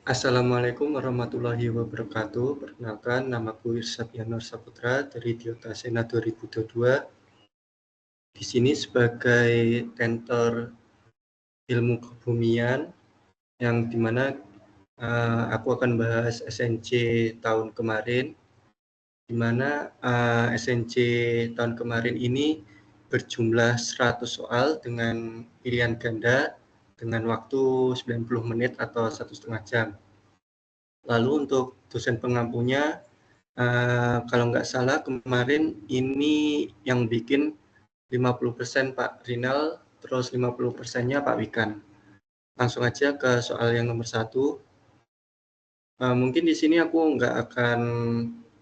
Assalamualaikum warahmatullahi wabarakatuh. Perkenalkan, namaku Irsapianur Saputra dari Diota Sena 2022. Di sini sebagai tentor ilmu kebumian, yang dimana aku akan bahas SNC tahun kemarin, di mana SNC tahun kemarin ini berjumlah 100 soal dengan pilihan ganda dengan waktu 90 menit atau 1,5 jam. Lalu untuk dosen pengampunya, kalau nggak salah kemarin ini yang bikin 50% Pak Rinal, terus 50%-nya Pak Wikan. Langsung aja ke soal yang nomor 1. Mungkin di sini aku nggak akan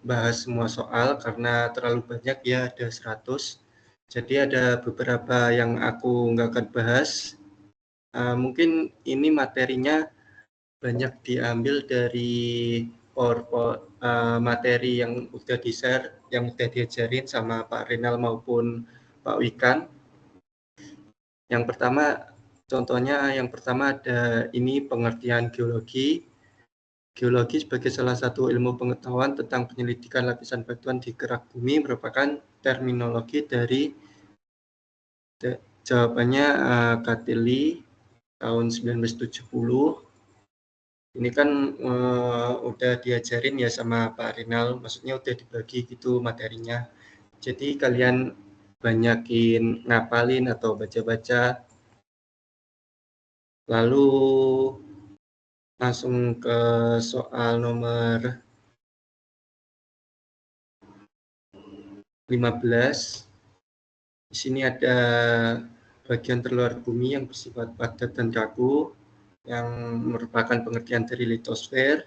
bahas semua soal karena terlalu banyak ya, ada 100. Jadi ada beberapa yang aku nggak akan bahas. Mungkin ini materinya banyak diambil dari materi yang udah di-share, yang udah diajarin sama Pak Rinal maupun Pak Wikan. Yang pertama, contohnya yang pertama ada ini pengertian geologi. Geologi sebagai salah satu ilmu pengetahuan tentang penyelidikan lapisan batuan di kerak bumi merupakan terminologi dari jawabannya Katili tahun 1970. Ini kan udah diajarin ya sama Pak Rinal, maksudnya udah dibagi gitu materinya. Jadi kalian banyakin ngapalin atau baca-baca. Lalu langsung ke soal nomor 15. Di sini ada bagian terluar bumi yang bersifat padat dan kaku, yang merupakan pengertian dari litosfer.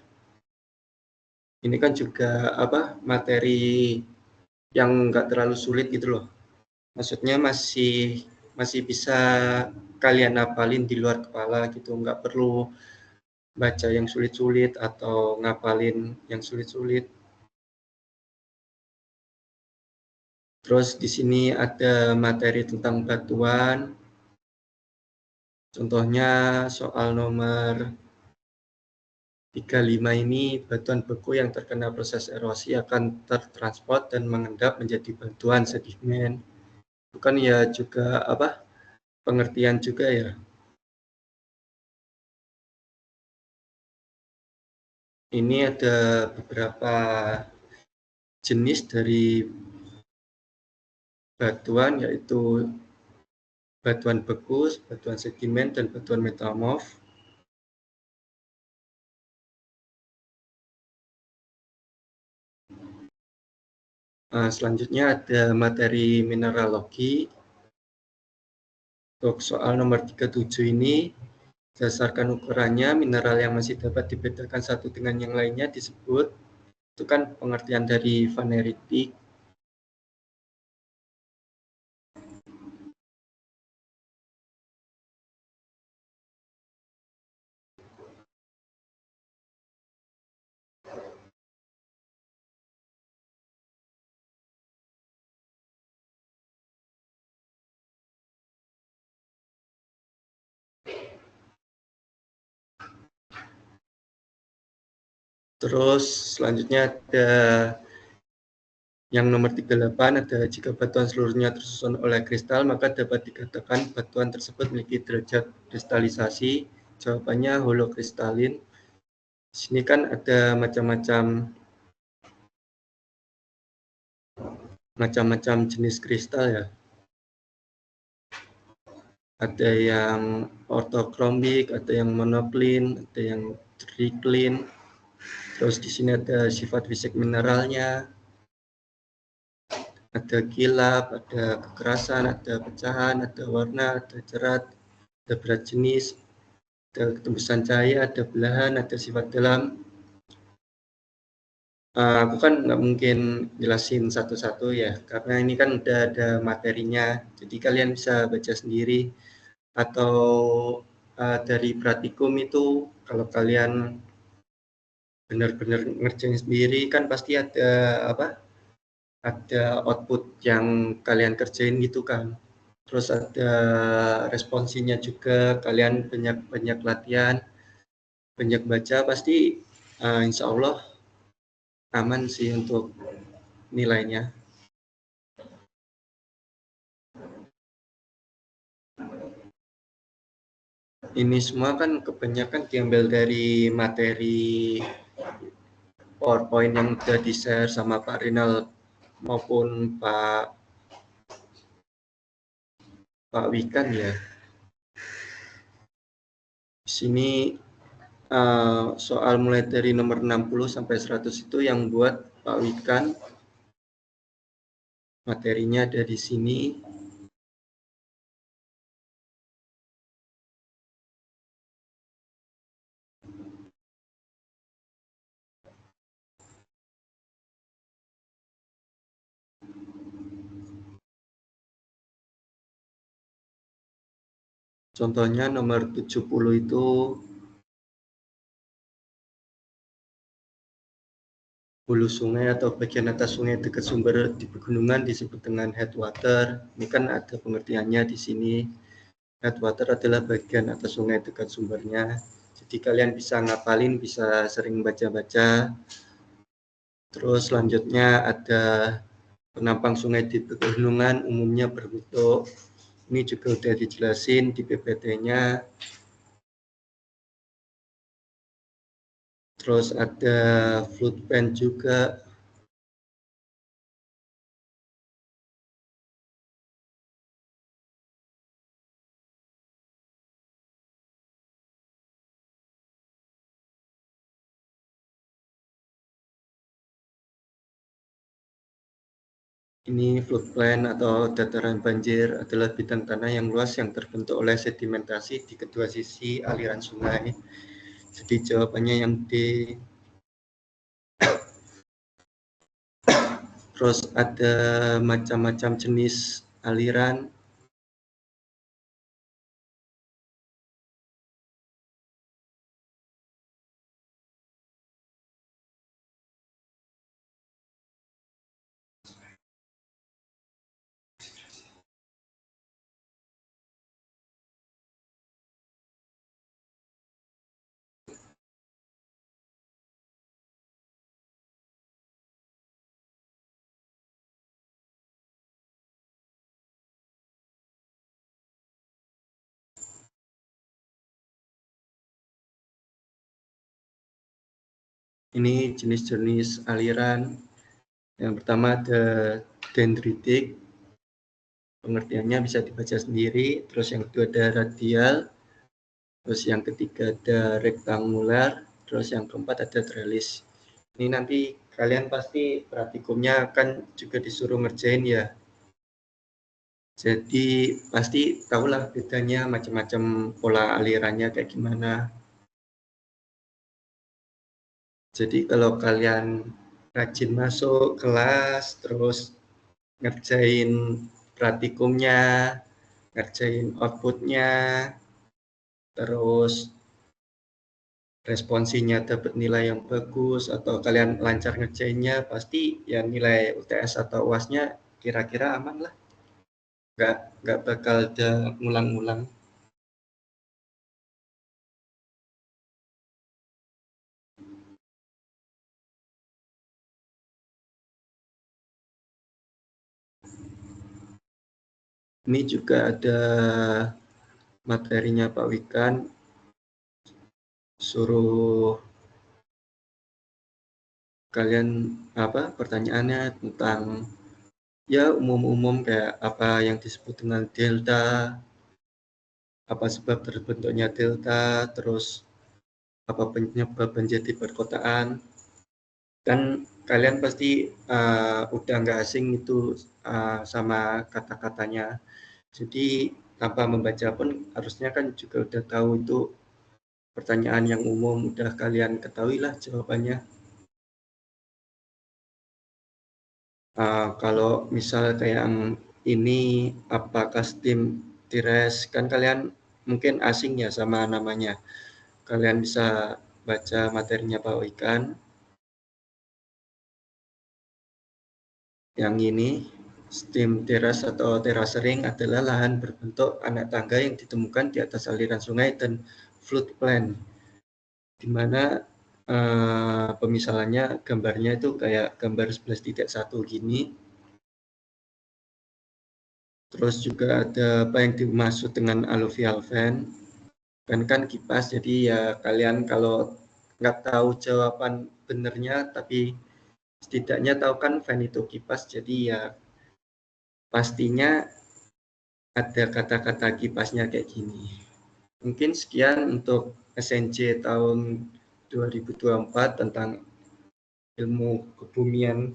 Ini kan juga materi yang nggak terlalu sulit gitu loh. Maksudnya masih bisa kalian hafalin di luar kepala gitu, nggak perlu baca yang sulit-sulit atau ngapalin yang sulit-sulit. Terus di sini ada materi tentang batuan. Contohnya soal nomor 35 ini, batuan beku yang terkena proses erosi akan tertransport dan mengendap menjadi batuan sedimen. Itu kan ya juga pengertian juga ya. Ini ada beberapa jenis dari batuan, yaitu batuan beku, batuan sedimen, dan batuan metamorf. Selanjutnya ada materi mineralogi. Untuk soal nomor 37 ini, berdasarkan ukurannya, mineral yang masih dapat dibedakan satu dengan yang lainnya disebut, itu kan pengertian dari vaneritik. Terus selanjutnya ada yang nomor 38, ada jika batuan seluruhnya tersusun oleh kristal, maka dapat dikatakan batuan tersebut memiliki derajat kristalisasi. Jawabannya holokristalin. Di sini kan ada macam-macam jenis kristal ya. Ada yang ortokromik, ada yang monoklin, ada yang triklin. Terus di sini ada sifat fisik mineralnya, ada kilap, ada kekerasan, ada pecahan, ada warna, ada cerat, ada berat jenis, ada ketembusan cahaya, ada belahan, ada sifat dalam. Aku kan nggak mungkin jelasin satu-satu ya, karena ini kan udah ada materinya, jadi kalian bisa baca sendiri. Atau dari praktikum itu, kalau kalian benar-benar ngerjain sendiri, kan pasti ada ada output yang kalian kerjain gitu kan. Terus ada responsinya juga, kalian banyak-banyak latihan. banyak baca pasti insya Allah aman sih untuk nilainya. Ini semua kan kebanyakan diambil dari materi PowerPoint yang sudah di-share sama Pak Rinal maupun Pak Wikan ya. Di sini soal mulai dari nomor 60 sampai 100 itu yang buat Pak Wikan. Materinya ada di sini. Contohnya nomor 70 itu hulu sungai atau bagian atas sungai dekat sumber di pegunungan disebut dengan headwater. Ini kan ada pengertiannya di sini. Headwater adalah bagian atas sungai dekat sumbernya. Jadi kalian bisa ngapalin, bisa sering baca-baca. Terus selanjutnya ada penampang sungai di pegunungan umumnya berbentuk. Ini juga udah dijelasin di PPT-nya. Terus ada flood plain juga. Ini floodplain atau dataran banjir adalah bidang tanah yang luas yang terbentuk oleh sedimentasi di kedua sisi aliran sungai. Jadi jawabannya yang D. Terus ada macam-macam jenis aliran. Ini jenis-jenis aliran. Yang pertama ada dendritik. Pengertiannya bisa dibaca sendiri. Terus yang kedua ada radial. Terus yang ketiga ada rektangular. Terus yang keempat ada trellis. Ini nanti kalian pasti praktikumnya akan juga disuruh ngerjain ya. Jadi pasti tahulah bedanya macam-macam pola alirannya kayak gimana. Jadi kalau kalian rajin masuk kelas, terus ngerjain praktikumnya, ngerjain outputnya, terus responsinya dapat nilai yang bagus, atau kalian lancar ngerjainnya, pasti ya nilai UTS atau UAS-nya kira-kira aman lah. Nggak bakal ada ngulang-ngulang. Ini juga ada materinya Pak Wikan, suruh kalian pertanyaannya tentang ya umum-umum kayak apa yang disebut dengan delta, apa sebab terbentuknya delta, terus apa penyebab banjir di perkotaan. Kan kalian pasti udah nggak asing itu sama kata-katanya. Jadi tanpa membaca pun harusnya kan juga udah tahu itu pertanyaan yang umum, udah kalian ketahui lah jawabannya. Kalau misal kayak yang ini, apakah steam tires, kan kalian mungkin asing ya sama namanya. Kalian bisa baca materinya Pak Wikan. Yang ini, steam terrace atau terasering adalah lahan berbentuk anak tangga yang ditemukan di atas aliran sungai dan floodplain. di mana pemisalannya gambarnya itu kayak gambar 11.1 gini. Terus juga ada apa yang dimaksud dengan alluvial fan. Kan kipas, jadi ya kalian kalau nggak tahu jawaban benernya, tapi setidaknya tahu kan fan itu kipas, jadi ya pastinya ada kata-kata kipasnya kayak gini. Mungkin sekian untuk SNJ tahun 2024 tentang ilmu kebumian.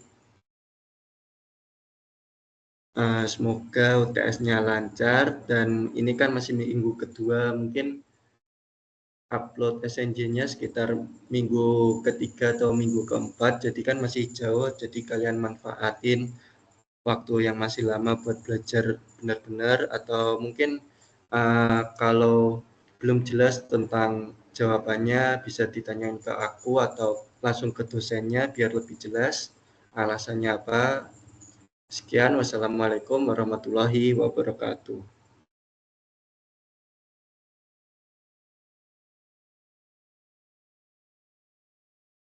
Semoga UTS-nya lancar, dan ini kan masih minggu kedua, mungkin upload SNJ-nya sekitar minggu ketiga atau minggu keempat, jadi kan masih jauh, jadi kalian manfaatin waktu yang masih lama buat belajar benar-benar, atau mungkin kalau belum jelas tentang jawabannya bisa ditanyain ke aku atau langsung ke dosennya biar lebih jelas alasannya apa. Sekian, wassalamualaikum warahmatullahi wabarakatuh.